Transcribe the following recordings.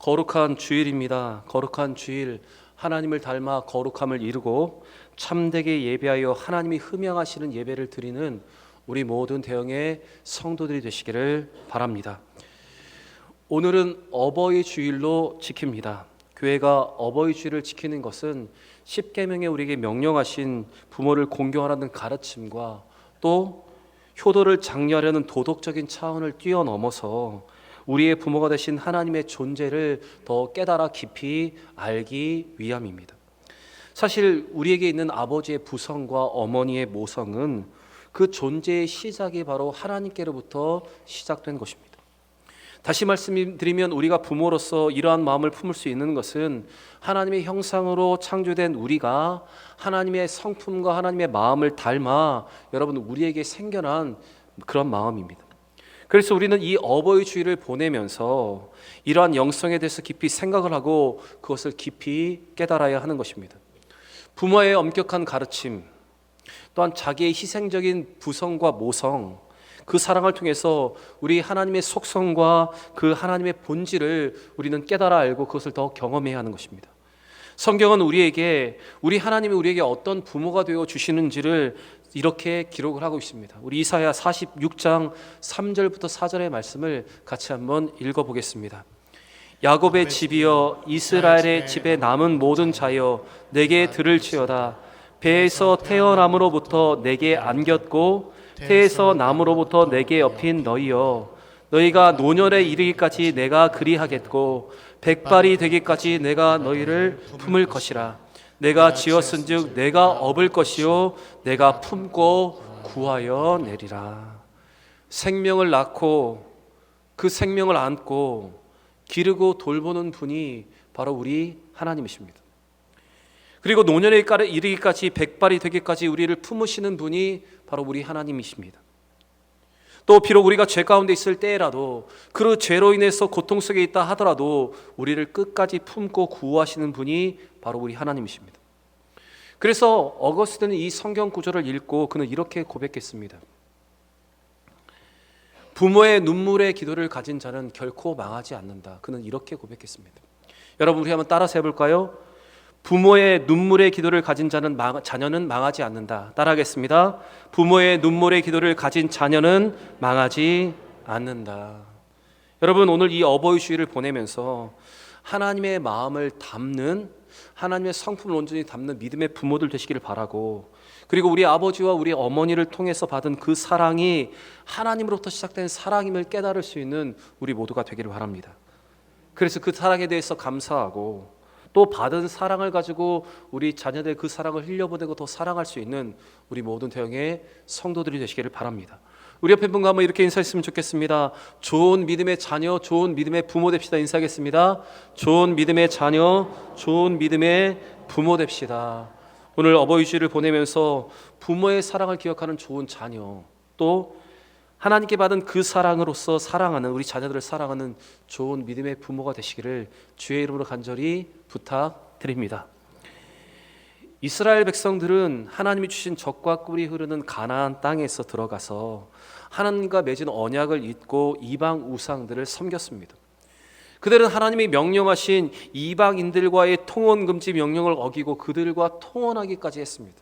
거룩한 주일입니다. 거룩한 주일, 하나님을 닮아 거룩함을 이루고 참되게 예배하여 하나님이 흠양하시는 예배를 드리는 우리 모든 대형의 성도들이 되시기를 바랍니다. 오늘은 어버이 주일로 지킵니다. 교회가 어버이 주일을 지키는 것은 십계명에 우리에게 명령하신 부모를 공경하라는 가르침과 또 효도를 장려하려는 도덕적인 차원을 뛰어넘어서 우리의 부모가 되신 하나님의 존재를 더 깨달아 깊이 알기 위함입니다. 사실 우리에게 있는 아버지의 부성과 어머니의 모성은 그 존재의 시작이 바로 하나님께로부터 시작된 것입니다. 다시 말씀드리면 우리가 부모로서 이러한 마음을 품을 수 있는 것은 하나님의 형상으로 창조된 우리가 하나님의 성품과 하나님의 마음을 닮아 여러분 우리에게 생겨난 그런 마음입니다. 그래서 우리는 이 어버이 주일을 보내면서 이러한 영성에 대해서 깊이 생각을 하고 그것을 깊이 깨달아야 하는 것입니다. 부모의 엄격한 가르침, 또한 자기의 희생적인 부성과 모성, 그 사랑을 통해서 우리 하나님의 속성과 그 하나님의 본질을 우리는 깨달아 알고 그것을 더 경험해야 하는 것입니다. 성경은 우리 하나님이 우리에게 어떤 부모가 되어 주시는지를 이렇게 기록을 하고 있습니다. 우리 이사야 46장 3절부터 4절의 말씀을 같이 한번 읽어보겠습니다. 야곱의 집이여 이스라엘의 집에 남은 모든 자여 내게 들을지어다. 배에서 태어남으로부터 내게 안겼고 태에서 남으로부터 내게 엎인 너희여, 너희가 노년에 이르기까지 내가 그리하겠고 백발이 되기까지 내가 너희를 품을 것이라. 내가 지었은즉 내가 업을 것이요 내가 품고 구하여 내리라. 생명을 낳고 그 생명을 안고 기르고 돌보는 분이 바로 우리 하나님이십니다. 그리고 노년에 이르기까지 백발이 되기까지 우리를 품으시는 분이 바로 우리 하나님이십니다. 또 비록 우리가 죄 가운데 있을 때라도 그 죄로 인해서 고통 속에 있다 하더라도 우리를 끝까지 품고 구하시는 분이 바로 우리 하나님이십니다. 그래서 어거스틴은 이 성경 구절을 읽고 그는 이렇게 고백했습니다. 부모의 눈물의 기도를 가진 자는 결코 망하지 않는다. 그는 이렇게 고백했습니다. 여러분 우리 한번 따라서 해볼까요? 부모의 눈물의 기도를 가진 자녀는 망하지 않는다. 따라하겠습니다. 부모의 눈물의 기도를 가진 자녀는 망하지 않는다. 여러분 오늘 이 어버이 주일을 보내면서 하나님의 마음을 담는, 하나님의 성품을 온전히 담는 믿음의 부모들 되시기를 바라고, 그리고 우리 아버지와 우리 어머니를 통해서 받은 그 사랑이 하나님으로부터 시작된 사랑임을 깨달을 수 있는 우리 모두가 되기를 바랍니다. 그래서 그 사랑에 대해서 감사하고 또 받은 사랑을 가지고 우리 자녀들 그 사랑을 흘려보내고 더 사랑할 수 있는 우리 모든 대형의 성도들이 되시기를 바랍니다. 우리 옆에 분과 한번 이렇게 인사했으면 좋겠습니다. 좋은 믿음의 자녀, 좋은 믿음의 부모 됩시다. 인사하겠습니다. 좋은 믿음의 자녀, 좋은 믿음의 부모 됩시다. 오늘 어버이 주일을 보내면서 부모의 사랑을 기억하는 좋은 자녀, 또 하나님께 받은 그 사랑으로서 사랑하는 우리 자녀들을 사랑하는 좋은 믿음의 부모가 되시기를 주의 이름으로 간절히 부탁드립니다. 이스라엘 백성들은 하나님이 주신 젖과 꿀이 흐르는 가나안 땅에서 들어가서 하나님과 맺은 언약을 잊고 이방 우상들을 섬겼습니다. 그들은 하나님이 명령하신 이방인들과의 통혼 금지 명령을 어기고 그들과 통혼하기까지 했습니다.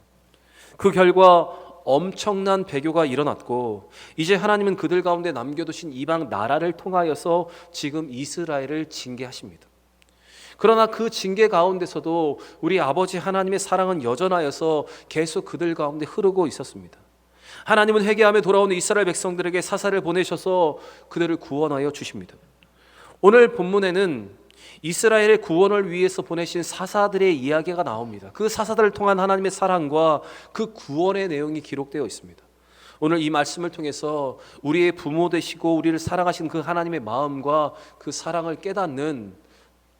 그 결과 엄청난 배교가 일어났고 이제 하나님은 그들 가운데 남겨두신 이방 나라를 통하여서 지금 이스라엘을 징계하십니다. 그러나 그 징계 가운데서도 우리 아버지 하나님의 사랑은 여전하여서 계속 그들 가운데 흐르고 있었습니다. 하나님은 회개하며 돌아오는 이스라엘 백성들에게 사사를 보내셔서 그들을 구원하여 주십니다. 오늘 본문에는 이스라엘의 구원을 위해서 보내신 사사들의 이야기가 나옵니다. 그 사사들을 통한 하나님의 사랑과 그 구원의 내용이 기록되어 있습니다. 오늘 이 말씀을 통해서 우리의 부모 되시고 우리를 사랑하신 그 하나님의 마음과 그 사랑을 깨닫는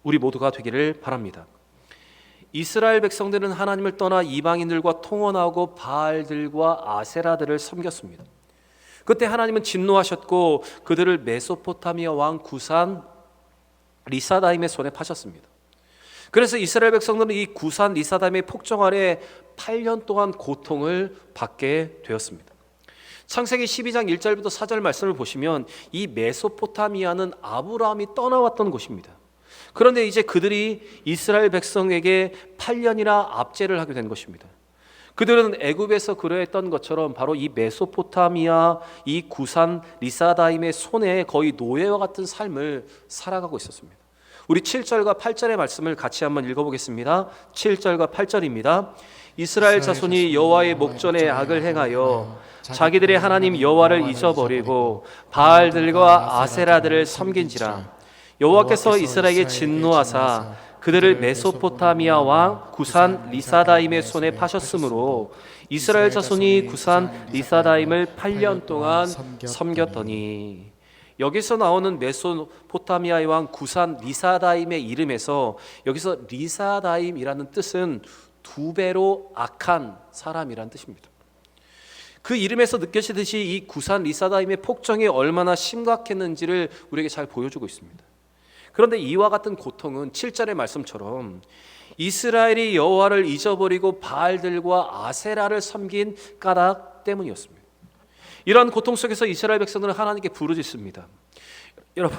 우리 모두가 되기를 바랍니다. 이스라엘 백성들은 하나님을 떠나 이방인들과 통혼하고 바알들과 아세라들을 섬겼습니다. 그때 하나님은 진노하셨고 그들을 메소포타미아 왕 구산 리사다임의 손에 파셨습니다. 그래서 이스라엘 백성들은 이 구산 리사다임의 폭정 아래 8년 동안 고통을 받게 되었습니다. 창세기 12장 1절부터 4절 말씀을 보시면 이 메소포타미아는 아브라함이 떠나왔던 곳입니다. 그런데 이제 그들이 이스라엘 백성에게 8년이나 압제를 하게 된 것입니다. 그들은 애굽에서 그러했던 것처럼 바로 이 메소포타미아, 이 구산 리사다임의 손에 거의 노예와 같은 삶을 살아가고 있었습니다. 우리 7절과 8절의 말씀을 같이 한번 읽어보겠습니다. 7절과 8절입니다. 이스라엘 자손이 여호와의 목전에 악을 행하여 자기들의 하나님 여호와를 잊어버리고 바알들과 아세라들을 섬긴지라. 여호와께서 이스라엘에게 진노하사 그들을 메소포타미아 왕 구산 리사다임의 손에 파셨으므로 이스라엘 자손이 구산 리사다임을 8년 동안 섬겼더니, 여기서 나오는 메소포타미아의 왕 구산 리사다임의 이름에서 여기서 리사다임이라는 뜻은 2배로 악한 사람이란 뜻입니다. 그 이름에서 느껴지듯이 이 구산 리사다임의 폭정이 얼마나 심각했는지를 우리에게 잘 보여주고 있습니다. 그런데 이와 같은 고통은 7절의 말씀처럼 이스라엘이 여호와를 잊어버리고 바알들과 아세라를 섬긴 까닭 때문이었습니다. 이러한 고통 속에서 이스라엘 백성들은 하나님께 부르짖습니다. 여러분,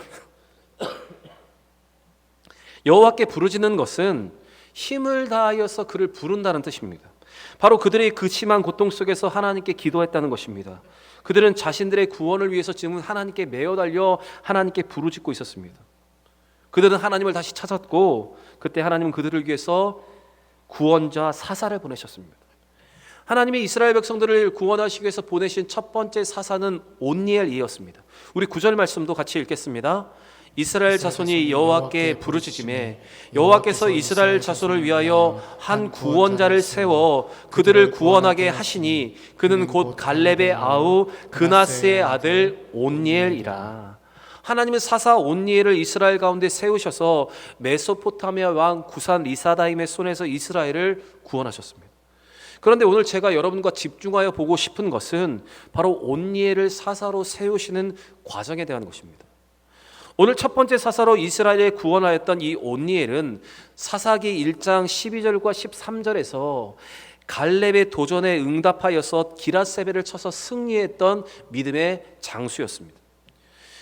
여호와께 부르짖는 것은 힘을 다하여서 그를 부른다는 뜻입니다. 바로 그들의 그 심한 고통 속에서 하나님께 기도했다는 것입니다. 그들은 자신들의 구원을 위해서 지금 하나님께 매어 달려 하나님께 부르짖고 있었습니다. 그들은 하나님을 다시 찾았고, 그때 하나님은 그들을 위해서 구원자 사사를 보내셨습니다. 하나님이 이스라엘 백성들을 구원하시기 위해서 보내신 첫 번째 사사는 온니엘이었습니다. 우리 9절 말씀도 같이 읽겠습니다. 이스라엘 자손이 여호와께 부르짖음에 여호와께서 이스라엘 자손을 위하여 한 구원자를 세워 그들을 구원하게 하시니 그는 곧 갈렙의 아우 그나스의 아들 온니엘이라. 하나님은 사사 온니엘을 이스라엘 가운데 세우셔서 메소포타미아 왕 구산 리사다임의 손에서 이스라엘을 구원하셨습니다. 그런데 오늘 제가 여러분과 집중하여 보고 싶은 것은 바로 온니엘을 사사로 세우시는 과정에 대한 것입니다. 오늘 첫 번째 사사로 이스라엘을 구원하였던 이 온니엘은 사사기 1장 12절과 13절에서 갈렙의 도전에 응답하여서 기랏세벨을 쳐서 승리했던 믿음의 장수였습니다.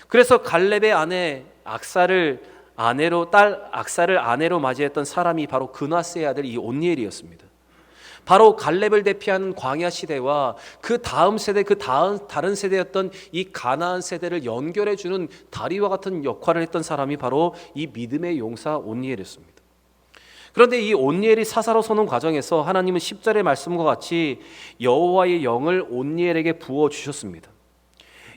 그래서 갈렙의 아내 악사를 아내로 맞이했던 사람이 바로 그나스의 아들 이 온니엘이었습니다. 바로 갈렙을 대표하는 광야 시대와 그 다음 세대, 다른 세대였던 이 가나안 세대를 연결해 주는 다리와 같은 역할을 했던 사람이 바로 이 믿음의 용사 온니엘이었습니다. 그런데 이 온니엘이 사사로 서는 과정에서 하나님은 10절의 말씀과 같이 여호와의 영을 온니엘에게 부어 주셨습니다.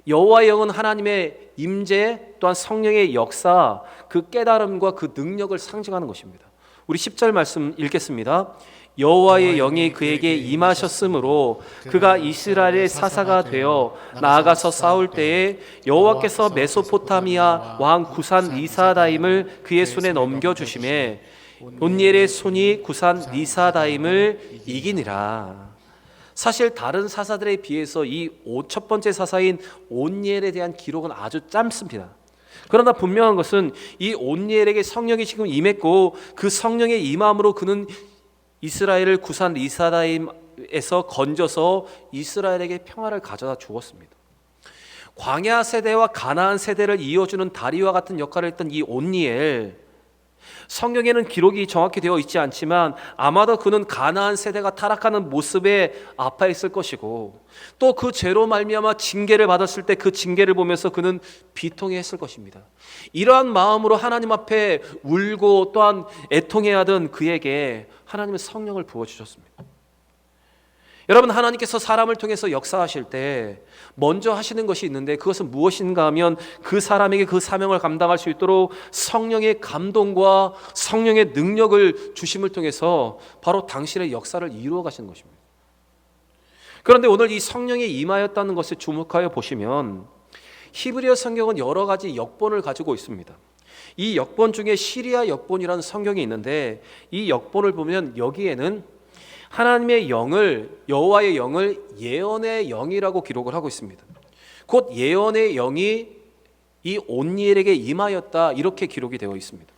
여호와의 영은 하나님의 임재 또한 성령의 역사, 그 깨달음과 그 능력을 상징하는 것입니다. 우리 10절 말씀 읽겠습니다. 여호와의 영이 그에게 임하셨으므로 그가 이스라엘의 사사가 되어 나아가서 싸울 때에 여호와께서 메소포타미아 왕 구산 리사다임을 그의 손에 넘겨주심에 온니엘의 손이 구산 리사다임을 이기니라. 사실 다른 사사들에 비해서 이 첫 번째 사사인 온니엘에 대한 기록은 아주 짧습니다. 그러나 분명한 것은 이 온니엘에게 성령이 지금 임했고 그 성령의 임함으로 그는 이스라엘을 구산 리사다임에서 건져서 이스라엘에게 평화를 가져다 주었습니다. 광야 세대와 가나안 세대를 이어주는 다리와 같은 역할을 했던 이 온니엘, 성경에는 기록이 정확히 되어 있지 않지만 아마도 그는 가나안 세대가 타락하는 모습에 아파했을 것이고 또 그 죄로 말미암아 징계를 받았을 때 그 징계를 보면서 그는 비통해했을 것입니다. 이러한 마음으로 하나님 앞에 울고 또한 애통해야 하던 그에게 하나님은 성령을 부어주셨습니다. 여러분, 하나님께서 사람을 통해서 역사하실 때 먼저 하시는 것이 있는데 그것은 무엇인가 하면 그 사람에게 그 사명을 감당할 수 있도록 성령의 감동과 성령의 능력을 주심을 통해서 바로 당신의 역사를 이루어 가시는 것입니다. 그런데 오늘 이 성령이 임하였다는 것에 주목하여 보시면 히브리어 성경은 여러 가지 역본을 가지고 있습니다. 이 역본 중에 시리아 역본이라는 성경이 있는데 이 역본을 보면 여기에는 하나님의 영을, 여호와의 영을 예언의 영이라고 기록을 하고 있습니다. 곧 예언의 영이 이 온니엘에게 임하였다, 이렇게 기록이 되어 있습니다.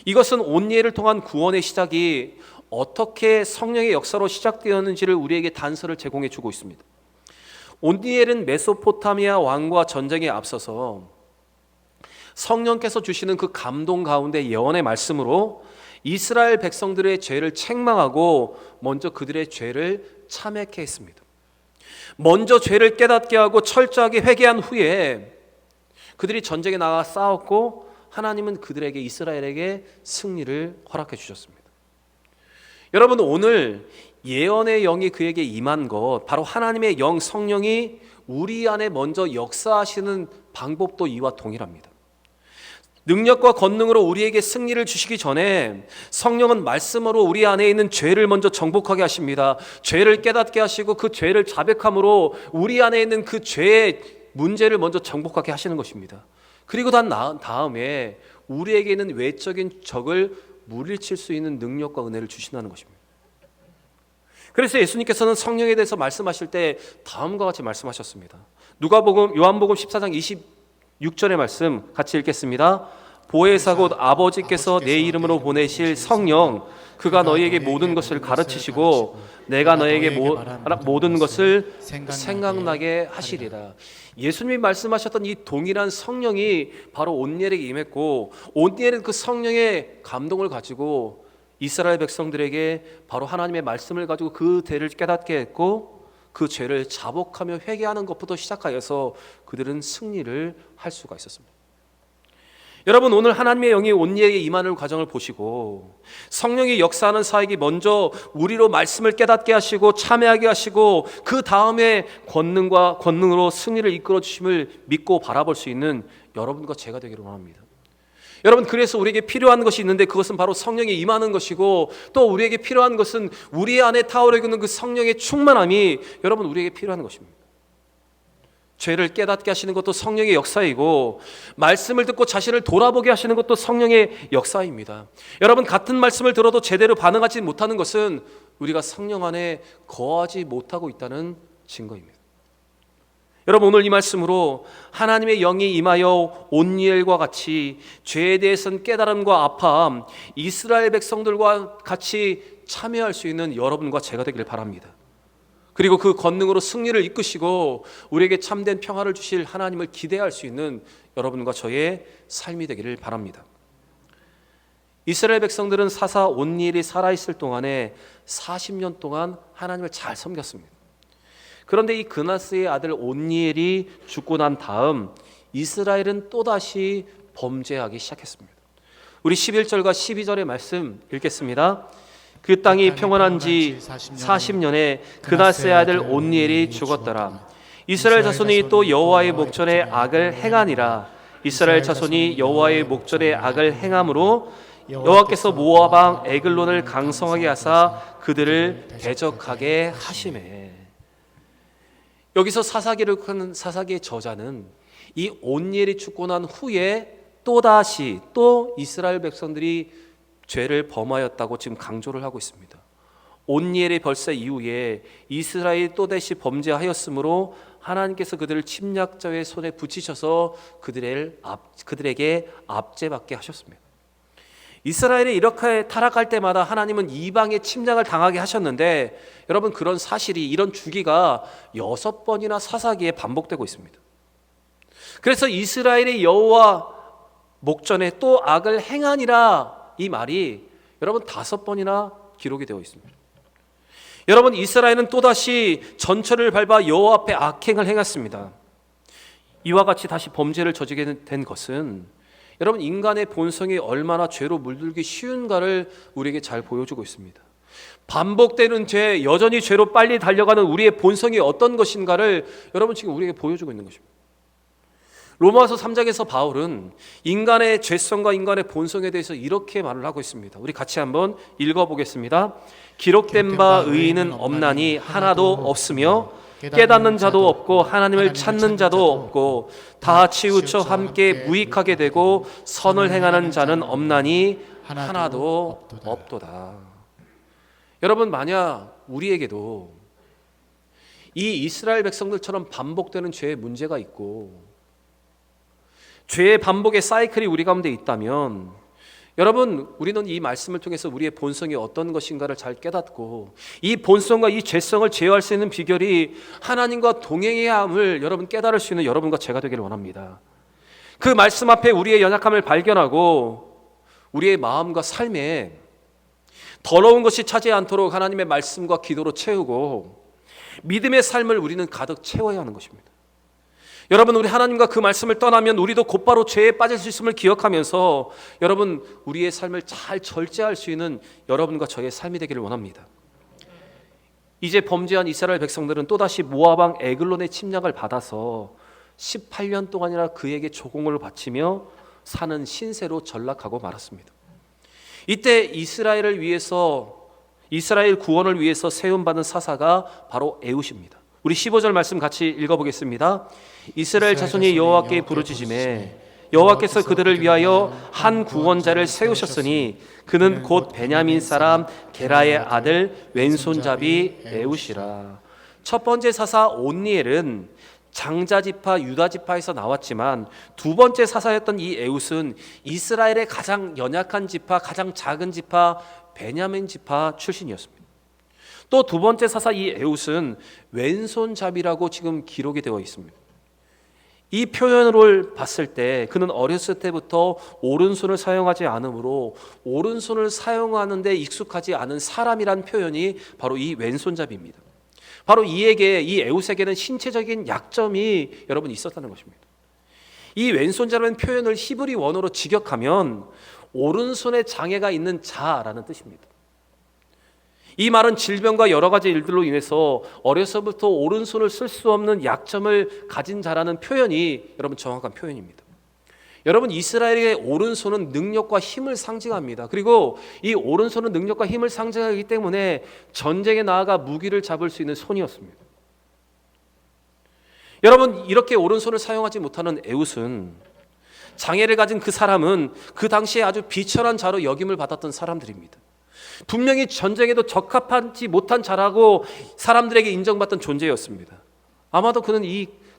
이것은 온니엘을 통한 구원의 시작이 어떻게 성령의 역사로 시작되었는지를 우리에게 단서를 제공해 주고 있습니다. 온니엘은 메소포타미아 왕과 전쟁에 앞서서 성령께서 주시는 그 감동 가운데 예언의 말씀으로 이스라엘 백성들의 죄를 책망하고 먼저 그들의 죄를 참회케 했습니다. 먼저 죄를 깨닫게 하고 철저하게 회개한 후에 그들이 전쟁에 나가 싸웠고 하나님은 그들에게, 이스라엘에게 승리를 허락해 주셨습니다. 여러분, 오늘 예언의 영이 그에게 임한 것, 바로 하나님의 영, 성령이 우리 안에 먼저 역사하시는 방법도 이와 동일합니다. 능력과 권능으로 우리에게 승리를 주시기 전에 성령은 말씀으로 우리 안에 있는 죄를 먼저 정복하게 하십니다. 죄를 깨닫게 하시고 그 죄를 자백함으로 우리 안에 있는 그 죄의 문제를 먼저 정복하게 하시는 것입니다. 그리고 다음에 우리에게 있는 외적인 적을 물리칠 수 있는 능력과 은혜를 주신다는 것입니다. 그래서 예수님께서는 성령에 대해서 말씀하실 때 다음과 같이 말씀하셨습니다. 요한복음 14장 26절의 말씀 같이 읽겠습니다. 보혜사 곧 아버지께서 내 이름으로 보내실 성령, 그가 너희에게 모든 것을 가르치시고 내가 너희에게 모든 것을 생각나게 하시리라. 예수님이 말씀하셨던 이 동일한 성령이 바로 온니엘에게 임했고, 온니엘은 그 성령의 감동을 가지고 이스라엘 백성들에게 바로 하나님의 말씀을 가지고 그 죄를 깨닫게 했고, 그 죄를 자복하며 회개하는 것부터 시작하여서 그들은 승리를 할 수가 있었습니다. 여러분, 오늘 하나님의 영이 온니엘에게 임하는 과정을 보시고 성령이 역사하는 사역이 먼저 우리로 말씀을 깨닫게 하시고 참회하게 하시고 그 다음에 권능으로 승리를 이끌어 주심을 믿고 바라볼 수 있는 여러분과 제가 되기를 원합니다. 여러분, 그래서 우리에게 필요한 것이 있는데 그것은 바로 성령이 임하는 것이고, 또 우리에게 필요한 것은 우리 안에 타오르고 있는 그 성령의 충만함이 여러분 우리에게 필요한 것입니다. 죄를 깨닫게 하시는 것도 성령의 역사이고, 말씀을 듣고 자신을 돌아보게 하시는 것도 성령의 역사입니다. 여러분, 같은 말씀을 들어도 제대로 반응하지 못하는 것은 우리가 성령 안에 거하지 못하고 있다는 증거입니다. 여러분, 오늘 이 말씀으로 하나님의 영이 임하여 온니엘과 같이 죄에 대해서는 깨달음과 아파함, 이스라엘 백성들과 같이 참여할 수 있는 여러분과 제가 되기를 바랍니다. 그리고 그 권능으로 승리를 이끄시고 우리에게 참된 평화를 주실 하나님을 기대할 수 있는 여러분과 저의 삶이 되기를 바랍니다. 이스라엘 백성들은 사사 온니엘이 살아있을 동안에 40년 동안 하나님을 잘 섬겼습니다. 그런데 이 그나스의 아들 온니엘이 죽고 난 다음 이스라엘은 또다시 범죄하기 시작했습니다. 우리 11절과 12절의 말씀 읽겠습니다. 그 땅이 평안한 지 40년에 그나스의 아들 온니엘이 죽었더라. 이스라엘 자손이 또 여호와의 목전에 악을 행하니라. 이스라엘 자손이 여호와의 목전에 악을 행함으로 여호와께서 모압 왕 에글론을 강성하게 하사 그들을 대적하게 하시매. 여기서 사사기를 큰 사사기의 저자는 이 온니엘이 죽고 난 후에 또다시 이스라엘 백성들이 죄를 범하였다고 지금 강조를 하고 있습니다. 온니엘의 벌새 이후에 이스라엘이 또다시 범죄하였으므로 하나님께서 그들을 침략자의 손에 붙이셔서 그들에게 압제받게 하셨습니다. 이스라엘이 이렇게 타락할 때마다 하나님은 이방의 침략을 당하게 하셨는데, 여러분, 그런 사실이, 이런 주기가 6번이나 사사기에 반복되고 있습니다. 그래서 이스라엘의 여호와 목전에 또 악을 행하니라, 이 말이 여러분 5번이나 기록이 되어 있습니다. 여러분, 이스라엘은 또다시 전철을 밟아 여호와 앞에 악행을 행했습니다. 이와 같이 다시 범죄를 저지르게 된 것은 여러분, 인간의 본성이 얼마나 죄로 물들기 쉬운가를 우리에게 잘 보여주고 있습니다. 반복되는 죄, 여전히 죄로 빨리 달려가는 우리의 본성이 어떤 것인가를 여러분 지금 우리에게 보여주고 있는 것입니다. 로마서 3장에서 바울은 인간의 죄성과 인간의 본성에 대해서 이렇게 말을 하고 있습니다. 우리 같이 한번 읽어보겠습니다. 기록된 바 의인은 없나니 하나도 없으며 깨닫는 자도 없고 하나님을 찾는 자도 없고 다 치우쳐 함께 무익하게 되고 선을 행하는 자는 없나니 하나도 없도다. 여러분, 만약 우리에게도 이 이스라엘 백성들처럼 반복되는 죄의 문제가 있고 죄의 반복의 사이클이 우리 가운데 있다면, 여러분, 우리는 이 말씀을 통해서 우리의 본성이 어떤 것인가를 잘 깨닫고 이 본성과 이 죄성을 제어할 수 있는 비결이 하나님과 동행해야 함을 여러분 깨달을 수 있는 여러분과 제가 되기를 원합니다. 그 말씀 앞에 우리의 연약함을 발견하고 우리의 마음과 삶에 더러운 것이 차지 않도록 하나님의 말씀과 기도로 채우고 믿음의 삶을 우리는 가득 채워야 하는 것입니다. 여러분, 우리 하나님과 그 말씀을 떠나면 우리도 곧바로 죄에 빠질 수 있음을 기억하면서 여러분, 우리의 삶을 잘 절제할 수 있는 여러분과 저의 삶이 되기를 원합니다. 이제 범죄한 이스라엘 백성들은 또다시 모압 왕 에글론의 침략을 받아서 18년 동안이나 그에게 조공을 바치며 사는 신세로 전락하고 말았습니다. 이때 이스라엘 구원을 위해서 세움받은 사사가 바로 에훗입니다. 우리 15절 말씀 같이 읽어보겠습니다. 이스라엘 자손이 여호와께 부르짖으매 여호와께서 그들을 위하여 한 구원자를 세우셨으니 그는 곧 베냐민 사람 게라의 아들 왼손잡이 에훗이라. 첫 번째 사사 온니엘은 장자 지파 유다 지파에서 나왔지만 두 번째 사사였던 이 에훗은 이스라엘의 가장 연약한 지파, 가장 작은 지파 베냐민 지파 출신이었습니다. 또 두 번째 사사 이 에훗은 왼손잡이라고 지금 기록이 되어 있습니다. 이 표현을 봤을 때 그는 어렸을 때부터 오른손을 사용하지 않으므로 오른손을 사용하는 데 익숙하지 않은 사람이란 표현이 바로 이 왼손잡이입니다. 바로 이 에훗에게는 신체적인 약점이 여러분 있었다는 것입니다. 이 왼손잡이라는 표현을 히브리 원어로 직역하면 오른손에 장애가 있는 자라는 뜻입니다. 이 말은 질병과 여러 가지 일들로 인해서 어려서부터 오른손을 쓸 수 없는 약점을 가진 자라는 표현이 여러분 정확한 표현입니다. 여러분, 이스라엘의 오른손은 능력과 힘을 상징합니다. 그리고 이 오른손은 능력과 힘을 상징하기 때문에 전쟁에 나아가 무기를 잡을 수 있는 손이었습니다. 여러분, 이렇게 오른손을 사용하지 못하는 에훗은 장애를 가진 그 사람은 그 당시에 아주 비천한 자로 여김을 받았던 사람들입니다. 분명히 전쟁에도 적합하지 못한 자라고 사람들에게 인정받던 존재였습니다. 아마도 그는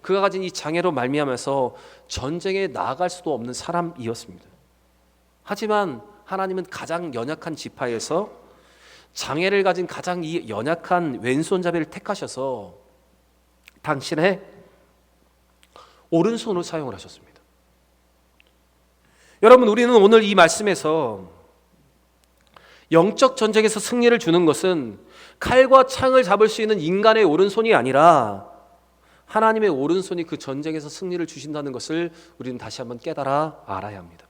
그가 가진 이 장애로 말미암아서 전쟁에 나아갈 수도 없는 사람이었습니다. 하지만 하나님은 가장 연약한 지파에서 장애를 가진 가장 이 연약한 왼손잡이를 택하셔서 당신의 오른손을 사용을 하셨습니다. 여러분, 우리는 오늘 이 말씀에서 영적 전쟁에서 승리를 주는 것은 칼과 창을 잡을 수 있는 인간의 오른손이 아니라 하나님의 오른손이 그 전쟁에서 승리를 주신다는 것을 우리는 다시 한번 깨달아 알아야 합니다.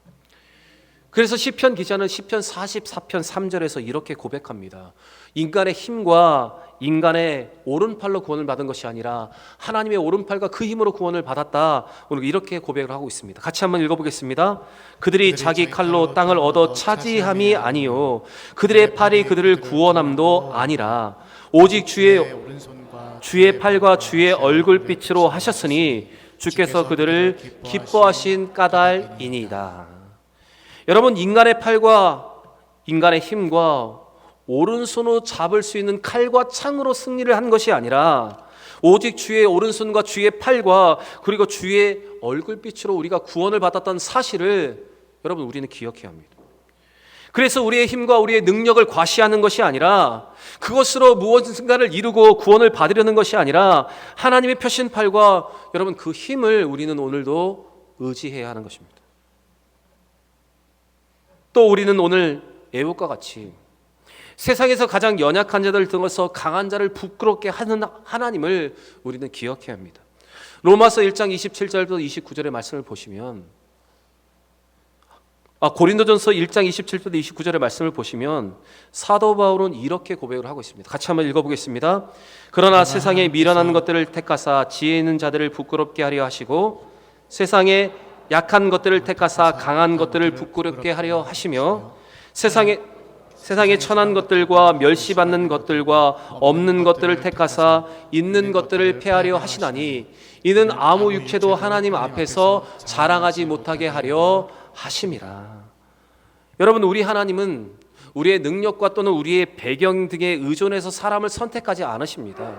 그래서 시편 기자는 시편 44편 3절에서 이렇게 고백합니다. 인간의 힘과 인간의 오른팔로 구원을 받은 것이 아니라 하나님의 오른팔과 그 힘으로 구원을 받았다. 오늘 이렇게 고백을 하고 있습니다. 같이 한번 읽어보겠습니다. 그들이 자기 칼로 땅을 얻어 차지함이 아니요 그들의 팔이 그들을 구원함도 아니라 오직 주의 팔과 주의 얼굴빛으로 하셨으니 주께서 그들을 기뻐하신 까닭이니이다. 여러분, 인간의 팔과 인간의 힘과 오른손으로 잡을 수 있는 칼과 창으로 승리를 한 것이 아니라 오직 주의 오른손과 주의 팔과 그리고 주의 얼굴빛으로 우리가 구원을 받았던 사실을 여러분 우리는 기억해야 합니다. 그래서 우리의 힘과 우리의 능력을 과시하는 것이 아니라 그것으로 무엇인가를 이루고 구원을 받으려는 것이 아니라 하나님의 펴신 팔과 여러분 그 힘을 우리는 오늘도 의지해야 하는 것입니다. 또 우리는 오늘 에훗과 같이 세상에서 가장 연약한 자들을 등어서 강한 자를 부끄럽게 하는 하나님을 우리는 기억해야 합니다. 로마서 1장 27절부터 29절의 말씀을 보시면 고린도전서 1장 27절부터 29절의 말씀을 보시면 사도 바울은 이렇게 고백을 하고 있습니다. 같이 한번 읽어보겠습니다. 그러나 세상에 미련한 것들을 택하사 지혜 있는 자들을 부끄럽게 하려 하시고 세상에 약한 것들을 택하사 강한 것들을 부끄럽게 하려 하시며 세상에 천한 것들과 멸시받는 것들과 없는 것들을 택하사 있는 것들을 폐하려 하시나니 이는 아무 육체도 하나님 앞에서 자랑하지 못하게 하려 하심이라. 여러분, 우리 하나님은 우리의 능력과 또는 우리의 배경 등에 의존해서 사람을 선택하지 않으십니다.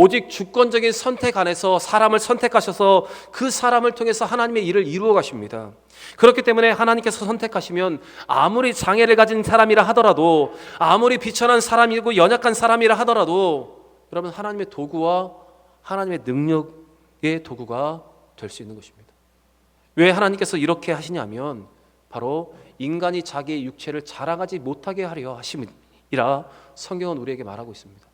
오직 주권적인 선택 안에서 사람을 선택하셔서 그 사람을 통해서 하나님의 일을 이루어 가십니다. 그렇기 때문에 하나님께서 선택하시면 아무리 장애를 가진 사람이라 하더라도 아무리 비천한 사람이고 연약한 사람이라 하더라도 여러분 하나님의 도구와 하나님의 능력의 도구가 될 수 있는 것입니다. 왜 하나님께서 이렇게 하시냐면 바로 인간이 자기의 육체를 자랑하지 못하게 하려 하심이라 성경은 우리에게 말하고 있습니다.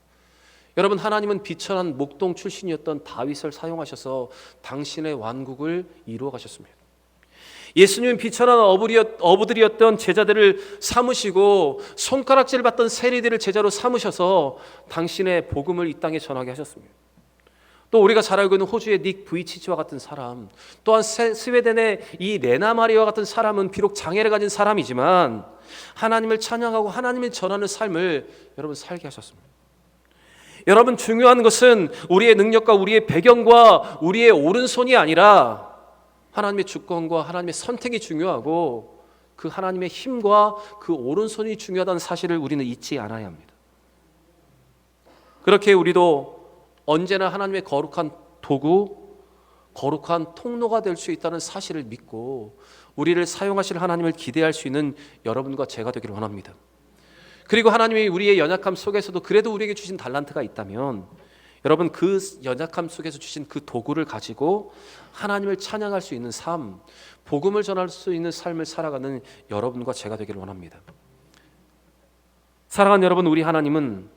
여러분, 하나님은 비천한 목동 출신이었던 다윗을 사용하셔서 당신의 왕국을 이루어 가셨습니다. 예수님은 비천한 어부들이었던 제자들을 삼으시고 손가락질 받던 세리들을 제자로 삼으셔서 당신의 복음을 이 땅에 전하게 하셨습니다. 또 우리가 잘 알고 있는 호주의 닉 부이치치와 같은 사람, 또한 스웨덴의 이 레나 마리와 같은 사람은 비록 장애를 가진 사람이지만 하나님을 찬양하고 하나님을 전하는 삶을 여러분 살게 하셨습니다. 여러분, 중요한 것은 우리의 능력과 우리의 배경과 우리의 오른손이 아니라 하나님의 주권과 하나님의 선택이 중요하고 그 하나님의 힘과 그 오른손이 중요하다는 사실을 우리는 잊지 않아야 합니다. 그렇게 우리도 언제나 하나님의 거룩한 도구, 거룩한 통로가 될 수 있다는 사실을 믿고 우리를 사용하실 하나님을 기대할 수 있는 여러분과 제가 되기를 원합니다. 그리고 하나님이 우리의 연약함 속에서도 그래도 우리에게 주신 달란트가 있다면 여러분, 그 연약함 속에서 주신 그 도구를 가지고 하나님을 찬양할 수 있는 삶, 복음을 전할 수 있는 삶을 살아가는 여러분과 제가 되기를 원합니다. 사랑하는 여러분, 우리 하나님은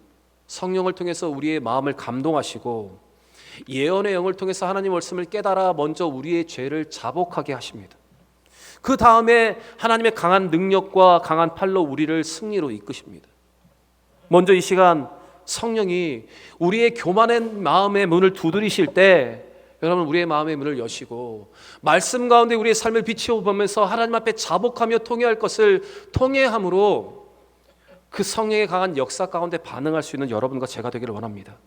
성령을 통해서 우리의 마음을 감동하시고 예언의 영을 통해서 하나님 말씀을 깨달아 먼저 우리의 죄를 자복하게 하십니다. 그 다음에 하나님의 강한 능력과 강한 팔로 우리를 승리로 이끄십니다. 먼저 이 시간 성령이 우리의 교만한 마음의 문을 두드리실 때 여러분, 우리의 마음의 문을 여시고 말씀 가운데 우리의 삶을 비추어보면서 하나님 앞에 자복하며 통회할 것을 통회함으로 그 성령의 강한 역사 가운데 반응할 수 있는 여러분과 제가 되기를 원합니다.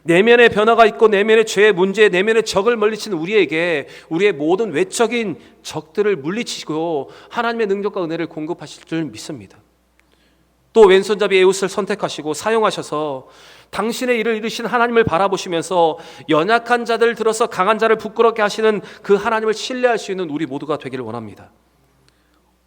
내면의 변화가 있고 내면의 죄의 문제, 내면의 적을 물리치는 우리에게 우리의 모든 외적인 적들을 물리치시고 하나님의 능력과 은혜를 공급하실 줄 믿습니다. 또 왼손잡이 에웃을 선택하시고 사용하셔서 당신의 일을 이루신 하나님을 바라보시면서 연약한 자들을 들어서 강한 자를 부끄럽게 하시는 그 하나님을 신뢰할 수 있는 우리 모두가 되기를 원합니다.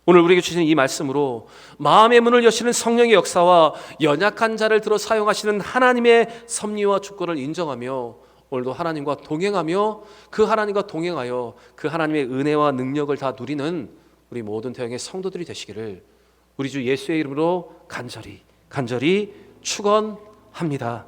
오늘 우리에게 주신 이 말씀으로 마음의 문을 여시는 성령의 역사와 연약한 자를 들어 사용하시는 하나님의 섭리와 주권을 인정하며 오늘도 하나님과 동행하며 그 하나님과 동행하여 그 하나님의 은혜와 능력을 다 누리는 우리 모든 대형의 성도들이 되시기를 우리 주 예수의 이름으로 간절히 축원합니다.